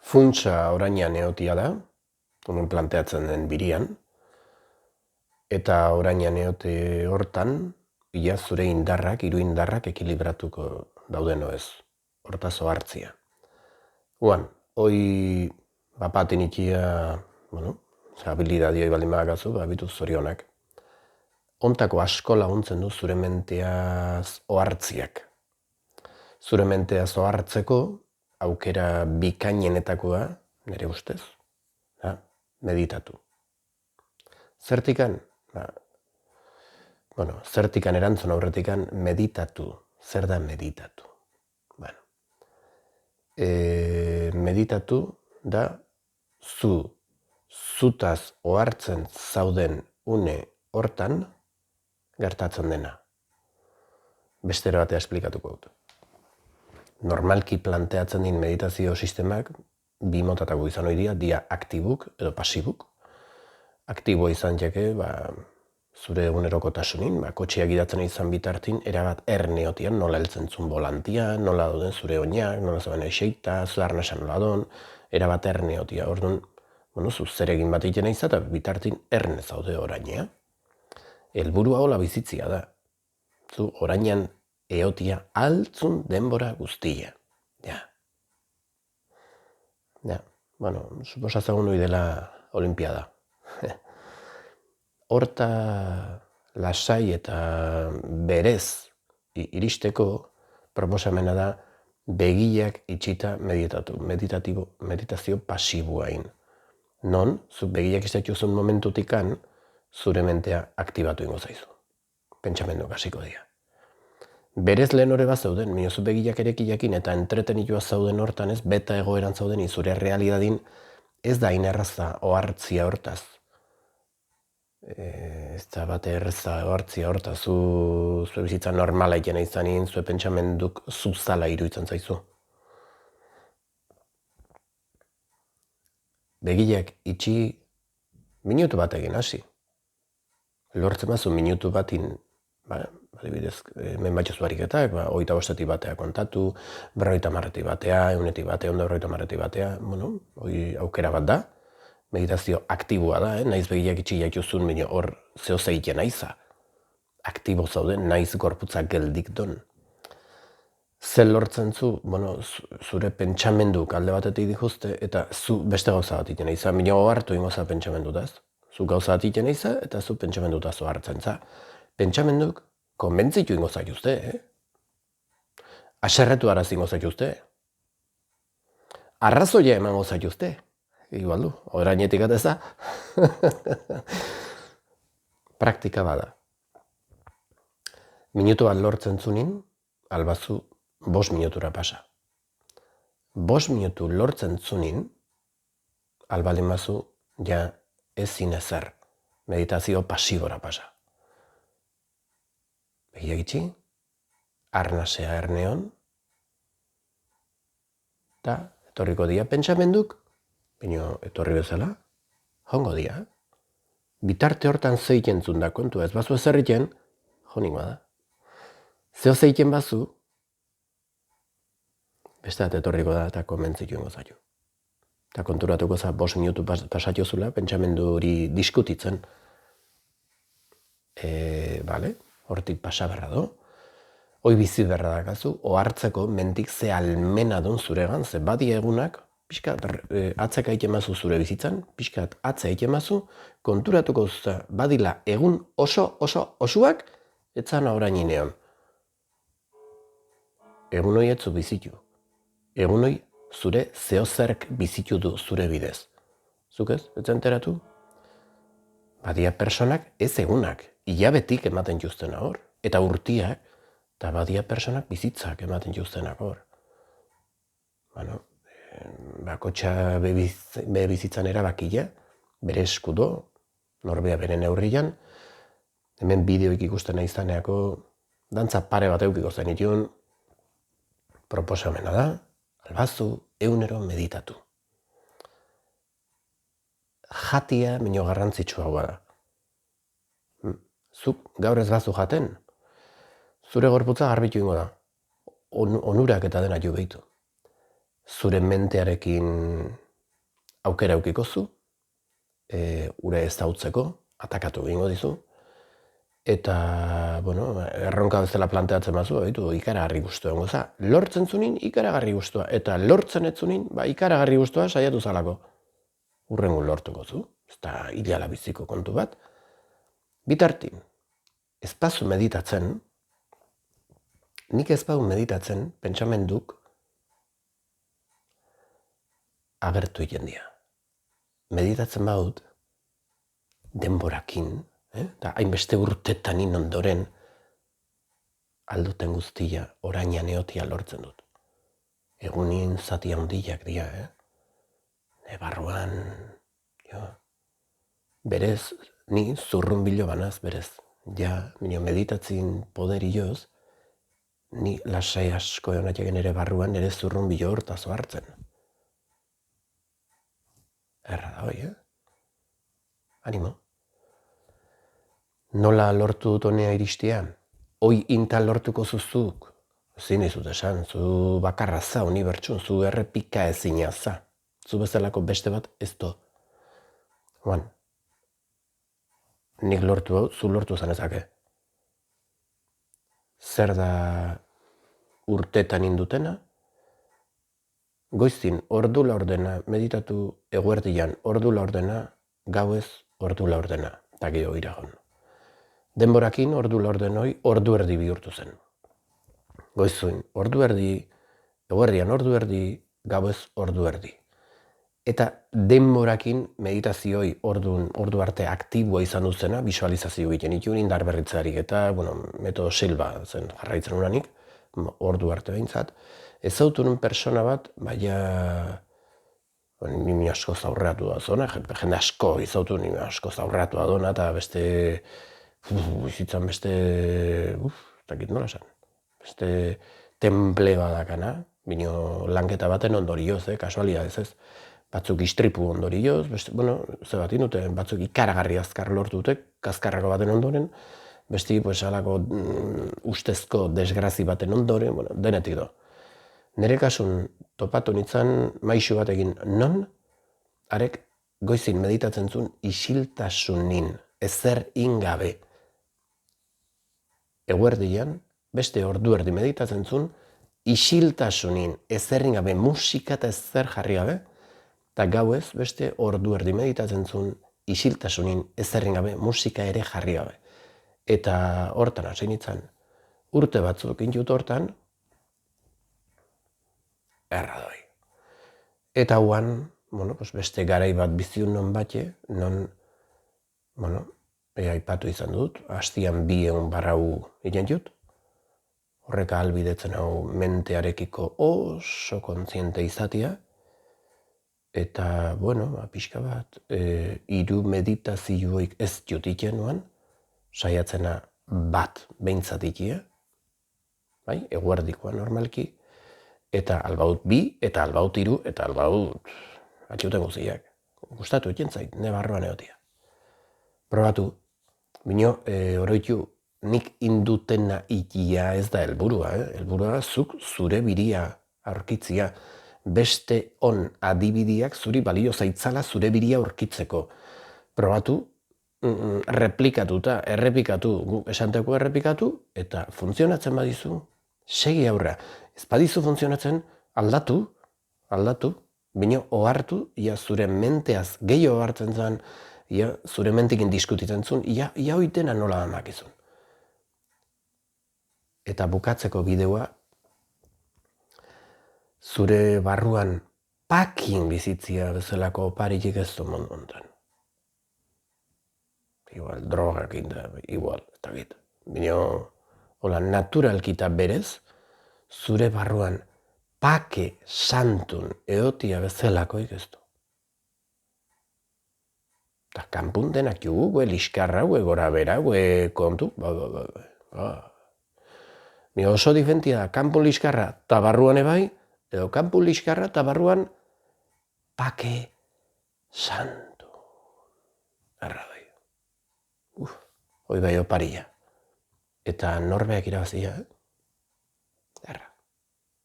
Funtsa orainean eotia da, hemen planteatzen den birian, eta orainean eote hortan, ia zure indarrak, hiru indarrak ekilibratuko dauden ez, hortaz ohartzia. Guan, hoi bapaten ikia, habilidadioi baldin badakazu, bitu zorionak. Ontako asko laguntzen du zure menteaz ohartziak. Zure menteaz ohartzeko aukera bikainenetakoa, nire ustez, meditatu. Zertikan? Zertikan erantzun aurretikan meditatu. Zer da meditatu? Meditatu da zutaz ohartzen zauden une hortan gertatzen dena. Bestera batea esplikatuko dut. Normalki planteatzen din meditazio sistemak bi motatako izan ohi dira aktibuk edo pasibuk. Aktiboa izan jake, zure egunerokotasunin, kotxea gidatzen izan bitartin, erabat erneotian, nola heltzen zuen volantia, nola dauden zure oinak, nola zauen eixeita, zu arnasan nola don, erabat erneotia. Orduan, zu zer egin bat egiten izan, eta bitartin erne zaude orainea. Helburua hola bizitzia da. Zu orainean eotia altzun denbora guztia. Suposatzen nui dela olimpiada. Horta lasai eta berez iristeko proposamena da begiak itxita meditazio pasiboain. Non, zu begiak izatuzun momentutikan, zure mentea aktibatu ingo zaizu. Pentsamenduak hasiko dira. Berez lehen hori bat zauden, zu begiak erekiakin eta entretenitua zauden hortan ez, beta egoeran zauden, zure realidadin ez da inerraza ohartzia hortaz. Ez da bate erreza ohartzia hortaz, zure bizitza normala ikena izanin, zure pentsamenduk zuzala iruditzen zaizu. Begiak itxi minutu bat egin hasi. Lortzen bazu minutu batin, adibidez, hemen batxoz bariketak, 25 batea kontatu, 50 batea, 100 batea, 150 batea, hori aukera bat da. Meditazio aktiboa da, naiz begiak itxi jaituzun, hor zeo zeiten aiza. Aktibo zauden, naiz gorputzak geldik don. Zer lortzen zu, zure pentsamenduk alde batetik dihuzte, eta zu beste gauza bat iten aiza, hartu ingo za pentsamendutaz. Zu gauza bat iten aiza, eta zu pentsamendutaz hartzen za. Pentsamenduk konbentzitu ingo zaituzte, aserretu araz ingo zaituzte. Arrazoia emango zaituzte. Igual du, orainetik ateza. Praktika bada. Minutu bat lortzen zunin, albazu 5 minutura pasa. 5 minutu lortzen zunin, albalin bazu, ja ezin ezer, meditazio pasibora pasa. Begiak itxi, arnasea erneon, eta etorriko dira pentsamenduk, baina etorri bezala, jongo dira. Bitarte hortan zeiten zunda kontua, ez bazu ezer egiten, jonik bada. Zeo zeiten bazu, beste bat etorriko da eta konbentzitu ingo zaitu. Eta konturatuko za 5 minutu pasatio zula, pentsamendu hori diskutitzen. Hortik pasa berra do. Hoi bizi berra dakazu, ohartzeko mentik ze almena duen zuregan, ze badi egunak, pixkat atzak egiten mazu zure bizitzan, pixkat atza egiten mazu, konturatuko zuza badila egun osuak, etzan orain inean. Egun hoi etzu bizitu. Egun hoi zure zeozerk bizitu du zure bidez. Zuk ez? Ez enteratu? Badia personak ez egunak, hilabetik ematen juztena hor. Eta urtiak, eta badia personak bizitzak ematen juztenak hor. Bakotxa be bizitzan erabakila, bere eskudo, norbea bere neurrian, hemen bideoik ikusten nahi izaneako, dantza pare bat eukiko zen itun, proposamena da, albazu, egunero meditatu. Jatia minio garrantzitsua da. Zuk gaur ez bazu jaten, zure gorputza garbitu ingo da. Onurak eta dena jo behitu. zure mentearekin aukera eukiko zu, ure ezautzeko, atakatu egingo dizu, eta, erronka bezala planteatzen bazu, ikaragarri guztua egongo za. Lortzen zunin, ikaragarri guztua, eta lortzen ez zunin, ikaragarri guztua saiatu zalako. Urrengo lortuko zu, ez da ideala biziko kontu bat. Bitartin, ez bazu meditatzen, nik ez bau meditatzen, pentsamenduk agertu egiten dira. Meditatzen baut, denborakin, eta hainbeste urtetanin ondoren, alduten guztia, orainan eotia lortzen dut. Egunin zati handiak dira, barruan, berez, ni zurrun bilo banaz, berez. Meditatzin poderioz, ni lasai asko egonatxegen ere barruan, ere zurrun bilo hortazo hartzen. Erra da hoi, Animo. Nola lortu dut honea iristia? Hoi inta lortuko zuzuk. Zin izut esan, zu bakarra za unibertsun, zu errepika ezina za. Zu bezalako beste bat ez do. Nik lortu hau, zu lortu zanezake. Zer da urtetan indutena? Goiztin ordu laurdena meditatu eguerdian ordu laurdena, gauez ordu laurdena, eta gero iragon. Denborakin ordu laurden hoi ordu erdi bihurtu zen. Goizuin ordu erdi, eguerdian ordu erdi, gauez ordu erdi. Eta denborakin meditazioi ordu arte aktiboa izan duzena, visualizazio egiten itun, indar berritzarik eta, metodo Silva zen jarraitzen uranik, ordu arte behintzat. Ez zautu nun persona bat, nimi asko zaurreatu da zona, jende asko izautu nimi asko zaurreatu da dona, eta beste, bizitzan beste, dakit nola esan, beste temple badakana, bino lanketa baten ondorioz, kasualidadez ez. Batzuk istripu ondorioz, ze bat inute, batzuk ikaragarri azkar lortu dute, kaskarrako baten ondoren, besti alako ustezko desgrazi baten ondoren, denetik do. Nere kasun topatu nintzen maixu batekin non, arek goizin meditatzen zuen isiltasunin, ezer ingabe. Eguerdian, beste ordu erdi meditatzen zuen, isiltasunin, ezer ingabe, musika eta ezer jarri gabe, eta gauez, beste ordu erdi meditatzen zuen, isiltasunin, ezer ingabe, musika ere jarri gabe. Eta hortan hasi nintzen, urte batzuk intut hortan, erra doi. Eta huan, beste garai bat biziun non bate, aipatu izan dut, hastian 200 barrau egin dut, horrek ahalbidetzen hau mentearekiko oso kontziente izatea, eta, pixka bat, 3 meditazioik ez dut ikenuan, saiatzena bat behintzat ikia, eguerdikoa normalki, eta albaut 2, eta albaut 3, eta albaut atxuten guziak. Gustatu egin zait, ne barroan egotia. Probatu, bino, oroitu, nik indutena ikia ez da helburua, helburua zuk zure biria aurkitzia, beste on adibidiak zuri balio zaitzala zure biria aurkitzeko. Probatu, replikatuta, errepikatu, esanteko errepikatu, eta funtzionatzen badizu, segi aurra. Ez badizu funtzionatzen, aldatu, bino ohartu, ia zure menteaz gehiago hartzen zen, ia zure mentekin diskutitzen zuen, ia hoitena nola damakizun. Eta bukatzeko bideoa, zure barruan pakin bizitzia bezalako oparitik ez du mundu honetan. Igual, drogak inda, igual, eta git. Bino, hola, naturalkita berez, zure barruan pake santun eotia bezalako ikestu. Eta kanpun denak jugu, gue liskarra, gue gora bera, gue kontu, Mi oso diferentia da, kanpun liskarra eta barruan ebai, edo kanpun liskarra eta barruan pake santu. Erra bai. Hoi bai oparia. Eta norbeak irabazia, Erra.